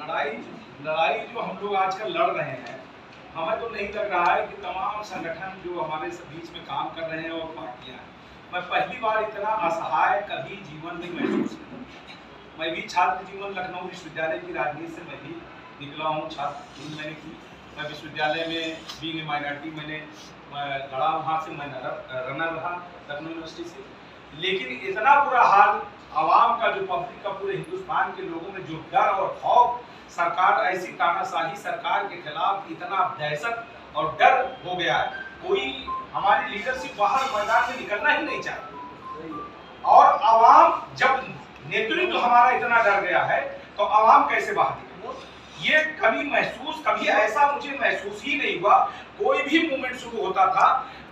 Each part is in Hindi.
लड़ाई लड़ाई जो हम लोग आजकल लड़ रहे हैं, हमें तो नहीं लग रहा है कि तमाम संगठन जो हमारे बीच में काम कर रहे हैं और पार्टियां, मैं पहली बार इतना असहाय कभी जीवन में महसूस किया। मैं भी छात्र जीवन लखनऊ विश्वविद्यालय की राजनीति से मैं भी निकला हूँ, छात्र मैंने की। मैं विश्वविद्यालय में बीइंग ए माइनॉरिटी मैंने लड़ा, वहाँ से मैं रनर रहा लखनऊ यूनिवर्सिटी से। लेकिन इतना बुरा हाल आवाम का, जो पब्लिक का, पूरे हिंदुस्तान के लोगों में जो डर और खौफ, सरकार ऐसी तानाशाही सरकार के खिलाफ इतना दहशत और डर हो गया है, कोई हमारी लीडरशिप बाहर मैदान में निकलना ही नहीं चाहती। और आवाम, जब नेतृत्व हमारा इतना डर गया है तो आवाम कैसे बाहर निकले? ये कभी ऐसा मुझे महसूस ही नहीं हुआ। कोई भी मूवमेंट शुरू होता था,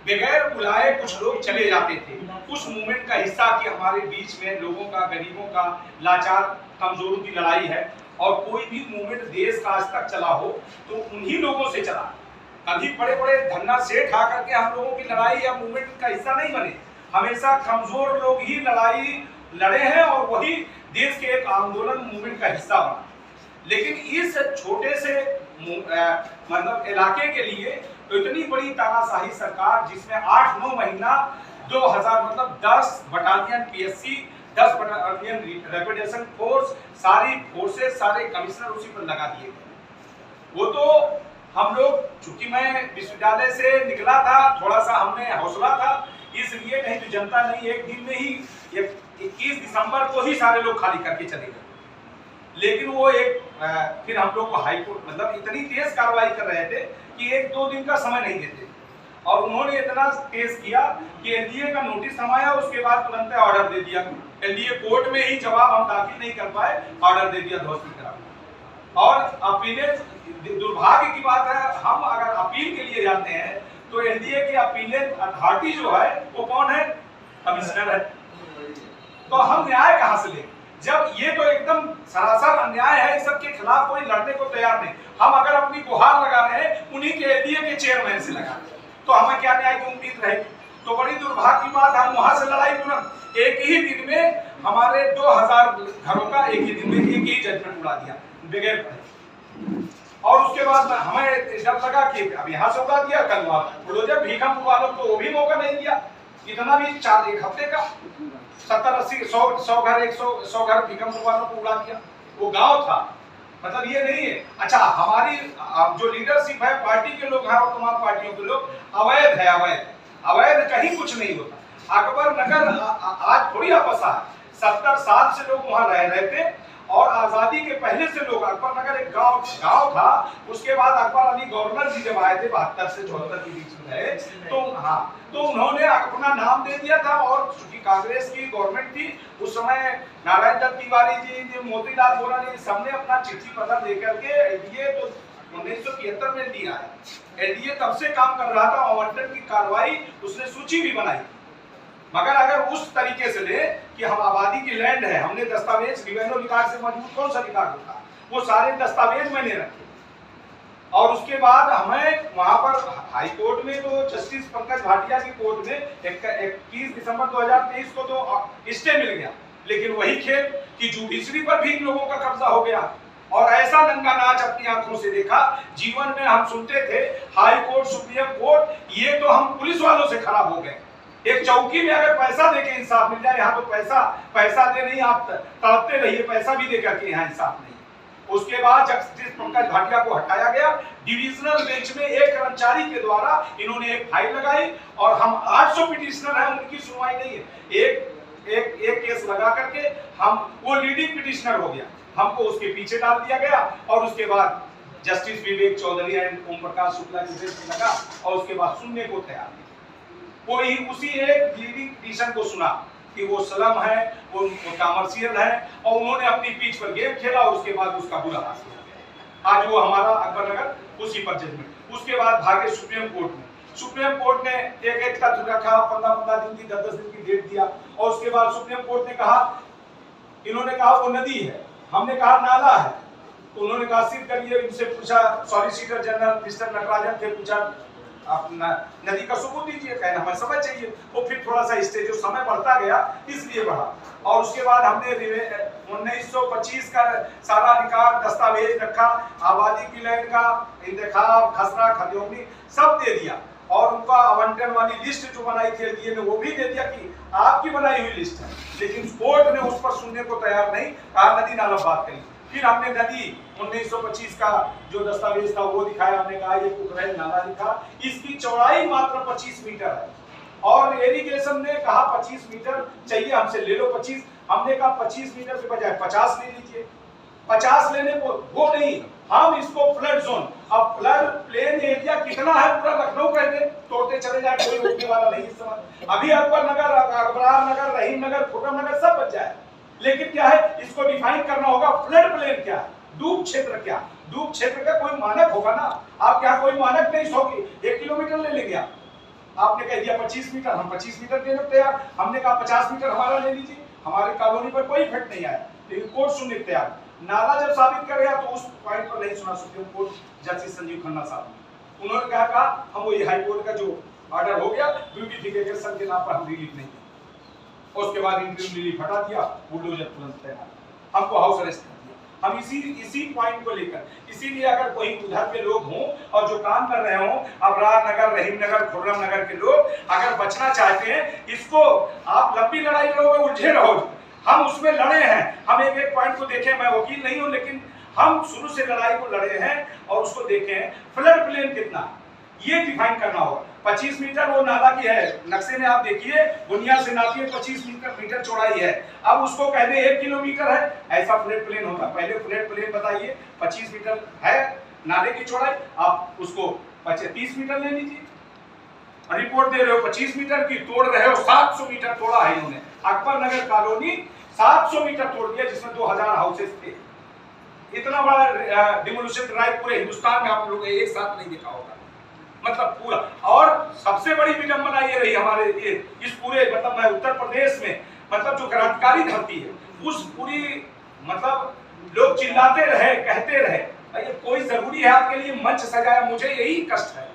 बगैर बुलाए कुछ लोग चले जाते थे उस मूवमेंट का हिस्सा कि हमारे बीच में लोगों का, गरीबों का, लाचार कमजोरों की लड़ाई है। और कोई भी मूवमेंट देश का आज तक चला हो तो उन्हीं लोगों से चला। कभी बड़े बड़े धन्ना सेठ आकर के हम लोगों की लड़ाई या मूवमेंट का हिस्सा नहीं बने। हमेशा कमजोर लोग ही लड़ाई लड़े हैं और वही देश के एक आंदोलन मूवमेंट का हिस्सा बना। लेकिन इस छोटे से मतलब इलाके के लिए तो इतनी बड़ी तानाशाही सरकार, जिसमें 8-9 महीना 2000 मतलब 10 बटालियन पीएससी, 10 बटालियन रेपिडेशन फोर्स, सारी फोर्सेस, सारे कमिश्नर उसी पर लगा दिए गए। वो तो हम लोग, चूंकि मैं विश्वविद्यालय से निकला था, थोड़ा सा हमने हौसला था, इसलिए, नहीं तो जनता नहीं, एक दिन में ही 21 दिसंबर को ही सारे लोग खाली करके चले गए। लेकिन वो फिर हम लोग को हाईकोर्ट, मतलब इतनी तेज कार्रवाई कर रहे थे कि 1-2 दिन का समय नहीं देते। और उन्होंने इतना तेज किया कि एनडीए का नोटिस हम आया, उसके बाद तुरंत ऑर्डर दे दिया। एनडीए कोर्ट में ही जवाब हम दाखिल नहीं कर पाए, ऑर्डर दे दिया ध्वस्त कराने। और अपीलें, दुर्भाग्य की बात है, हम अगर अपील के लिए जाते हैं तो एनडीए की अपीलें अथॉरिटी जो है वो कौन है? कमिश्नर है। तो हम न्याय कहां से लें, जब ये तो एकदम सरासर अन्याय है। इस सब के खिलाफ कोई लड़ने को तैयार नहीं। हम अगर अपनी गुहार लगा रहे हैं उन्हीं के एनडीए के चेयरमैन से लगा रहे हैं, तो हमें क्या न्याय की उम्मीद रहेगी? तो बड़ी दुर्भाग्य की बात, हम वहां से लड़ाई तुरंत एक ही दिन में हमारे 2000 घरों का एक ही दिन में एक ही जजमेंट उड़ा दिया बगैर पढ़े। और उसके बाद हमें जब लगा कि अब यहाँ से उड़ा दिया, कल बुलडोजर भीखम वालों को वो भी मौका नहीं दिया। इतना भी 1 हफ्ते का 70-80-100 घर 100 घर भीखम वालों को उड़ा दिया। वो गांव था, मतलब ये नहीं है। अच्छा, हमारी जो लीडरशिप है, पार्टी के लोग हैं और तमाम पार्टियों के लोग, अवैध है। अवैध कहीं कुछ नहीं होता। अकबर नगर आज थोड़ी आपसा है, 70 साल से लोग वहां रह रहे थे। और आजादी के पहले से लोग, अकबर नगर एक गांव था। उसके बाद अकबर अली गवर्नर जी जब आए थे 72 से 74 के बीच में रहे, तो उन्होंने अपना नाम दे दिया था। और चूंकि कांग्रेस की गवर्नमेंट थी उस समय, नारायण दत्त तिवारी जी, मोतीलाल वोरा जी, सबने अपना चिट्ठी पत्र लेकर के एनडीए तो 1973 में दिया है। एनडीए तब से काम कर रहा था, आवंटन की कार्रवाई उसने सूची भी बनाई। मगर अगर उस तरीके से ले कि हम आबादी की लैंड है, हमने दस्तावेज रिवेन्यू रिकॉर्ड से मजबूत कौन सा रिकॉर्ड होता, वो सारे दस्तावेज मैंने रखे। और उसके बाद हमें वहां पर हाई कोर्ट में, तो जस्टिस पंकज भाटिया की कोर्ट में 21 दिसंबर 2023 को तो स्टे मिल गया। लेकिन वही खेल कि जुडिशरी पर भी इन लोगों का कब्जा हो गया। और ऐसा नंगा नाच अपनी आंखों से देखा। जीवन में हम सुनते थे हाई कोर्ट, सुप्रीम कोर्ट, ये तो हम पुलिस वालों से खराब हो गए। एक चौकी में अगर पैसा देके इंसाफ मिल जाए, यहाँ तो पैसा दे नहीं, आप तड़पते रहिए, पैसा भी देकर के यहाँ इंसाफ नहीं। उसके बाद जस्टिस पंकज भाटिया को हटाया गया। डिविजनल बेंच में एक कर्मचारी के द्वारा इन्होंने एक फाइल लगाई और हम 800 पिटिशनर हैं, उनकी सुनवाई नहीं है। एक केस लगा करके वो लीडिंग पिटिशनर हो गया, हमको उसके पीछे डाल दिया गया। और उसके बाद justice Vivek Chaudhary and Om Prakash Shukla की बेंच में लगा और उसके बाद सुनने को तैयार। कोई उसी एक लीडिंग पिटीशन को सुना कि वो स्लम है, वो कमर्शियल है, और उन्होंने अपनी पिच पर गेम खेला और उसके बाद उसका बुरा हासिल हो गया। आज वो हमारा अकबर नगर उसी पर जजमेंट। उसके बाद भागे सुप्रीम कोर्ट में। सुप्रीम कोर्ट ने एक तथ्य रखा, 15 दिन की, 10 दिन की डेट दिया। और उसके बाद सुप्रीम कोर्ट ने कहा, इन्होंने कहा वो नदी है, हमने कहा नाला है। तो उन्होंने कहा सिद्ध करिए। इनसे पूछा, सॉलिसिटर जनरल मिस्टर नटराजन से पूछा, अपना नदी का सबूत दीजिए, कहना हमें समय चाहिए। वो फिर थोड़ा सा स्टेज जो समय बढ़ता गया इसलिए बढ़ा। और उसके बाद हमने 1925 का सारा रिकॉर्ड दस्तावेज रखा, आबादी की लैंड का इंतखाब, खसरा, खदियोनी सब दे दिया, और उनका आवंटन वाली लिस्ट जो बनाई थी एलडीए ने वो भी दे दिया कि आपकी बनाई हुई लिस्ट है। लेकिन कोर्ट ने उस पर सुनने को तैयार नहीं, कहा नदी नाला बात करी। फिर हमने नदी 1925 का जो दस्तावेज था वो दिखाया, हमने कहा ये कुकरैल नाला लिखा, इसकी चौड़ाई मात्र 25 मीटर है, और इरिगेशन ने कहा 25 मीटर चाहिए हमसे, ले लो 25। हमने कहा 25 मीटर के बजाय 50 ले लीजिए। 50 लेने को वो नहीं, हम इसको फ्लड जोन, अब फ्लड प्लेन एरिया कितना है पूरा लखनऊ कह दे, तोड़ते चले जाए, कोई रोकने वाला नहीं इस समय। अभी अकबर नगर, अकबरार नगर, रहीम नगर, खुर्रम नगर सब बच जाए, लेकिन क्या है इसको डिफाइन करना होगा। फ्लड प्लेन क्या है, डूब क्षेत्र क्या, डूब क्षेत्र का कोई मानक होगा ना। आप यहाँ कोई मानक नहीं, 100 किलोमीटर ले लेंगे आपने कह दिया 25 मीटर, हम 25 मीटर देने तैयार। हमने कहा 50 मीटर हमारा ले लीजिए, हमारे कॉलोनी पर कोई इफेक्ट नहीं आया, लेकिन कोर्ट सुनने तैयार। नाला जब साबित कर गया तो उस पॉइंट पर नहीं सुना supreme court justice Sanjeev Khanna साहब ने, उन्होंने कहा हम वही हाई कोर्ट का जो ऑर्डर हो गया ब्यूटिफिकेशन के नाम पर हम रिलीफ नहीं किया। उसके बाद इंटरव्यू रिलीफ हटा दिया, बुलडोजर तुरंत तैयार, हमको हाउस अरेस्ट कर दिया। हम इसी पॉइंट को लेकर, इसीलिए अगर कोई उधर के लोग हों और जो काम कर रहे हों, अबरार नगर, रहीम नगर, खुर्रम नगर के लोग अगर बचना चाहते हैं, इसको आप लंबी लड़ाई लड़ोगे, उलझे रहोगे। हम उसमें लड़े हैं, हम एक पॉइंट को देखें, मैं वकील नहीं हूं लेकिन हम शुरू से लड़ाई को लड़े हैं और उसको देखें। फ्लड प्लेन कितना ये डिफाइन करना होगा। 25 मीटर वो नाला की है, नक्शे में आप देखिए, बुनियाद से नापिए 25 मीटर चौड़ाई है। अब उसको कह दे 1 किलोमीटर है, ऐसा फ्लड प्लेन होता। पहले फ्लड प्लेन बताइए, 25 मीटर है नाले की चौड़ाई, आप उसको 30 मीटर ले लीजिए। रिपोर्ट दे रहे हो 25 मीटर की, तोड़ रहे हो 700 मीटर तोड़ा है इन्होंने। अकबर नगर कॉलोनी 700 मीटर तोड़ दिया, जिसमें 2000 हाउसेस थे। इतना बड़ा डिमोलिशन ड्राइव पूरे हिंदुस्तान में आप लोग एक साथ नहीं देखा होगा, मतलब पूरा। और सबसे बड़ी विडंबना ये रही हमारे इस पूरे, मतलब मैं उत्तर प्रदेश में, मतलब जो क्रांतिकारी धरती है, उस पूरी, मतलब लोग चिल्लाते रहे, कहते रहे, ये कोई जरूरी है आपके लिए मंच सजाया। मुझे यही कष्ट है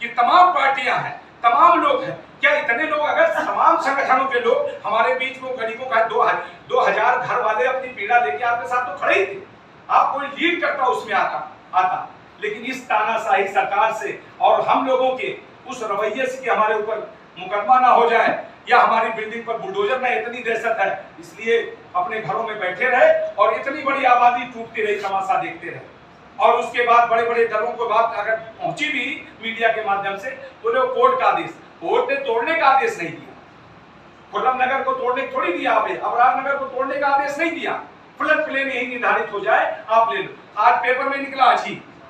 कि तमाम पार्टियां हैं, तमाम लोग हैं, क्या इतने लोग, अगर तमाम संगठनों के लोग हमारे बीच में, गरीबों का 2000 घर वाले अपनी पीड़ा लेके आपके साथ तो खड़े ही थे, आप कोई लीड करता उसमें आता। लेकिन इस तानाशाही सरकार से और हम लोगों के उस रवैये से कि हमारे ऊपर मुकदमा ना हो जाए या हमारी बिल्डिंग पर बुलडोजर ना, इतनी दहशत है, इसलिए अपने घरों में बैठे रहे और इतनी बड़ी आबादी टूटती रही, तमाशा देखते रहे। और उसके बाद बड़े बड़े दलों को बात अगर पहुंची भी मीडिया के माध्यम से, तो लोग कोर्ट का आदेश, कोर्ट ने तोड़ने का आदेश नहीं दिया, खुर्रम नगर को तोड़ने थोड़ी दिया, अबरार नगर को तोड़ने का आदेश नहीं दिया। फ्लड प्लेन यही निर्धारित हो जाए, आप ले लो। आज पेपर में निकला,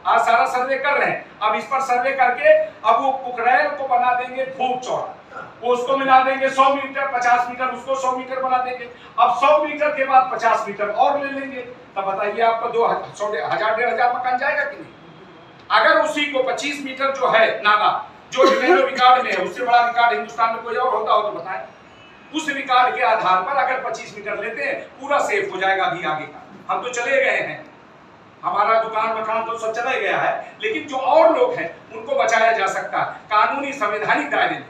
आज सारा सर्वे कर रहे हैं, अब इस पर सर्वे करके अब वो कुकरैल को बना देंगे खूब चौड़ा, वो उसको मिला देंगे 100 मीटर, 50 मीटर, उसको 100 मीटर बना देंगे। अब 100 मीटर के बाद 50 मीटर और ले लेंगे, तब बताइए आपका 1,000-1,500 मकान जाएगा कि नहीं? अगर उसी को 25 मीटर जो है नाला, जो रिकॉर्ड में है, उससे बड़ा रिकॉर्ड हिंदुस्तान में कोई और होता हो तो बताएं। उस रिकॉर्ड के आधार पर अगर 25 मीटर लेते हैं, पूरा सेफ हो जाएगा अभी आगे का। हम तो चले गए हैं, हमारा दुकान मकान तो सब चला गया है, लेकिन जो और लोग हैं उनको बचाया जा सकता है कानूनी संवैधानिक दायरे में।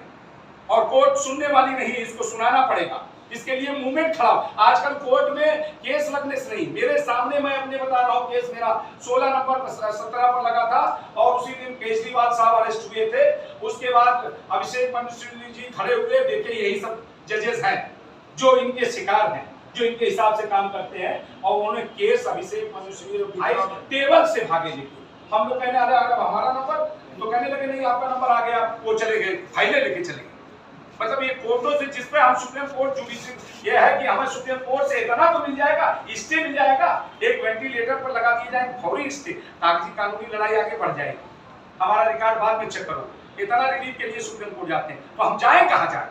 और कोर्ट सुनने वाली नहीं है, इसको सुनाना पड़ेगा, इसके लिए मूवमेंट खड़ा। आजकल कोर्ट में केस लगने से नहीं, मेरे सामने, मैं अपने बता रहा हूँ, केस मेरा 16 नंबर 17 पर लगा था और उसी दिन केजरीवाल साहब अरेस्ट हुए थे। उसके बाद अभिषेक मनु सिंह जी खड़े हुए, देखिए यही सब जजेस हैं जो इनके शिकार हैं, जो इनके हिसाब से काम करते हैं, और उन्होंने केस अभिषेक मनु सिंह टेबल से भागे। लेके हम लोग कहने अरे हमारा नंबर, तो कहने लगे नहीं आपका नंबर आ गया, वो चले गए, फाइलें लेके चले गए। मतलब ये कोर्टों से, जिस पे हम सुप्रीम कोर्ट जुडिशरी, ये है कि हमें सुप्रीम कोर्ट से इतना तो मिल जाएगा, स्टे मिल जाएगा, एक वेंटिलेटर पर लगा दिया जाए फौरी स्टे, ताकि कानूनी लड़ाई आगे बढ़ जाएगी। हमारा रिकॉर्ड बाद में चेक करो, इतना रिलीफ के लिए सुप्रीम कोर्ट जाते हैं, तो हम जाए कहाँ जाए?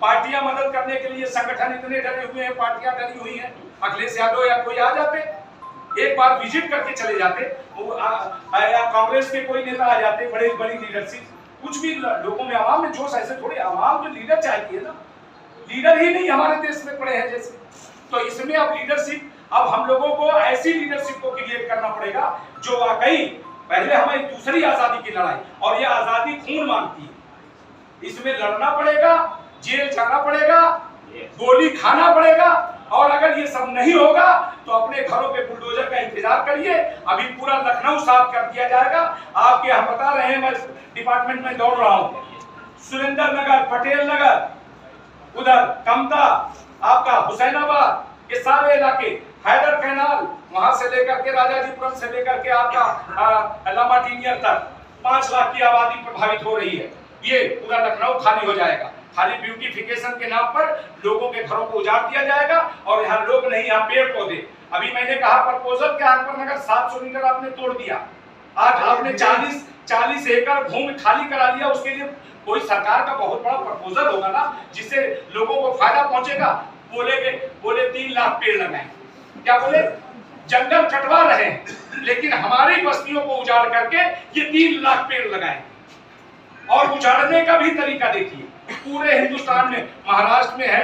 पार्टियां मदद करने के लिए, संगठन इतने डरे हुए हैं, पार्टियां डरी हुई हैं, अखिलेश यादव या कोई आ जाते, एक बार विजिट करके चले जाते, या कांग्रेस के कोई नेता आ जाते, बड़ी लीडरशिप, कुछ भी लोगों में, आवाम में जोश। ऐसे थोड़ी, आवाम जो लीडर चाहती है ना, लीडर ही नहीं हमारे देश में पड़े हैं जैसे, तो इसमें अब लीडरशिप, अब हम लोगों को ऐसी लीडरशिप को क्रिएट करना पड़ेगा जो वाकई पहले हमें दूसरी आजादी की लड़ाई, और ये आजादी खून मांगती है। इसमें लड़ना पड़ेगा, जेल जाना पड़ेगा, गोली खाना पड़ेगा, और अगर ये सब नहीं होगा तो अपने घरों पे बुलडोजर का इंतजार करिए। अभी पूरा लखनऊ साफ कर दिया जाएगा। आपके हम बता रहे हैं, मैं डिपार्टमेंट में दौड़ रहा हूँ, सुरेंद्र नगर, पटेल नगर, उधर कमता, आपका हुसैनाबाद, ये सारे इलाके, हैदर कैनाल, वहां से लेकर के राजाजीपुरम से लेकर के आपका लामाटीनियर तक 5 लाख की आबादी प्रभावित हो रही है। ये पूरा लखनऊ खाली हो जाएगा। खाली ब्यूटिफिकेशन के नाम पर लोगों के घरों को उजाड़ दिया जाएगा, और यहाँ लोग नहीं, यहाँ पेड़ पौधे। अभी मैंने कहा प्रपोजल के आधार पर अगर 700 मीटर आपने तोड़ दिया, आज आपने 40 एकड़ भूमि खाली करा लिया, उसके लिए कोई सरकार का बहुत बड़ा प्रपोजल होगा ना, जिससे लोगों को फायदा पहुंचेगा। बोले 3 लाख पेड़ लगाएं, क्या बोले, जंगल कटवा रहे हैं, लेकिन हमारी बस्तियों को उजाड़ करके ये 3 लाख पेड़ लगाएं। और उजाड़ने का भी तरीका देखिए, पूरे हिंदुस्तान में, महाराष्ट्र में है,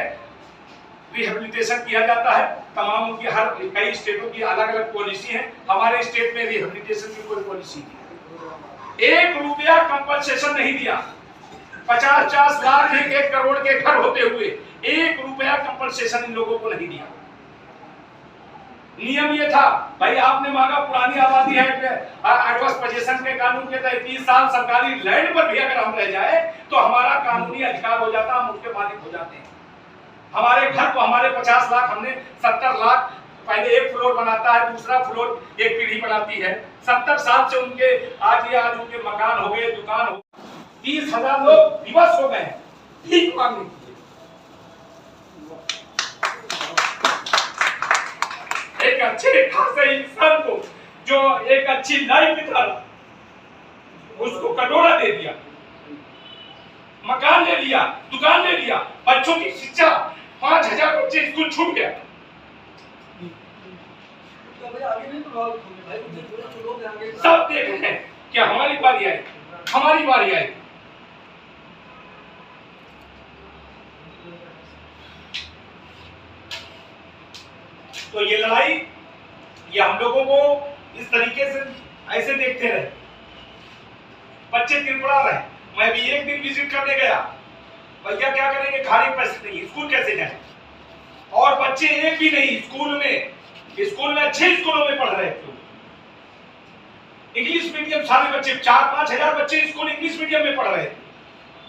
रिहेबिलिटेशन किया जाता है, तमाम उनकी हर कई स्टेटों की अलग अलग पॉलिसी है। हमारे स्टेट में रिहेबिलिटेशन की कोई पॉलिसी नहीं, 1 रुपया कंपनसेशन नहीं दिया। 50-50 लाख 1 करोड़ के घर होते हुए 1 रुपया कंपनसेशन इन लोगों को नहीं दिया। नियम ये था, भाई आपने मांगा पुरानी आबादी है, एडवर्स पोजीशन के कानून के तहत 30 साल सरकारी लैंड पर भी अगर हम रह जाए तो हमारा कानूनी अधिकार हो जाता, हम उसके मालिक हो जाते हैं। हमारे घर को, हमारे 50 लाख, हमने 70 लाख, पहले 1 फ्लोर बनाता है, दूसरा फ्लोर एक पीढ़ी बनाती है। 70 साल से उनके आज उनके मकान हो गए, दुकान हो, 30,000 लोग विवश हो गए ठीक मांगने के लिए। एक अच्छे खासे इंसान को जो एक अच्छी लाइफ बिता रहा, उसको कटोरा दे दिया, मकान ले लिया, दुकान ले लिया, बच्चों की शिक्षा, 5,000 बच्चे स्कूल छूट गया। सब देख रहे हैं कि हमारी बारी आई, हमारी बारी आई। तो ये लड़ाई, ये हम लोगों को इस तरीके से ऐसे देखते रहे, बच्चे तिरपड़ा रहे। मैं भी एक दिन विजिट करने गया, भैया क्या करेंगे, खाली पैसे नहीं, स्कूल कैसे जाए, और बच्चे एक भी नहीं स्कूल में अच्छे स्कूलों में पढ़ रहे थे। इंग्लिश मीडियम सारे बच्चे, 4-5 हजार बच्चे स्कूल इंग्लिश मीडियम में पढ़ रहे थे,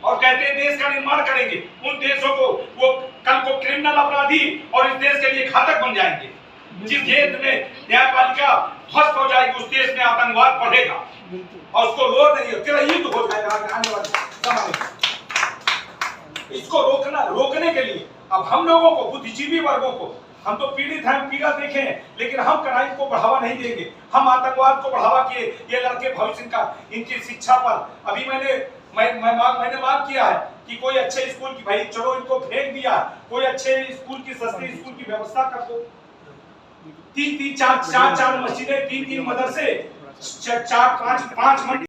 और कहते हैं देश का निर्माण करेंगे। उन देशों को वो कल को क्रिमिनल अपराधी और इस देश के लिए घातक बन जाएंगे। जिस देश में न्यायपालिका ध्वस्त हो जाएगी, उस देश में आतंकवाद बढ़ेगा, और उसको रोक नहीं, तेरा युद्ध हो जाएगा आने वाले समय में। इसको रोकने के लिए अब हम लोगों को, बुद्धिजीवी वर्गों को, हम तो पीड़ित हैं, हम पीड़ा देखे हैं, लेकिन हम क्राइम को बढ़ावा नहीं देंगे, हम आतंकवाद को बढ़ावा किए। ये लड़के भविष्य का, इनकी शिक्षा पर अभी मैंने मांग किया है कि कोई अच्छे स्कूल की, भाई चलो इनको फेंक दिया, कोई अच्छे स्कूल की, सस्ते स्कूल की व्यवस्था कर दो। 3-4 मस्जिदें, 3 मदरसे, 4-5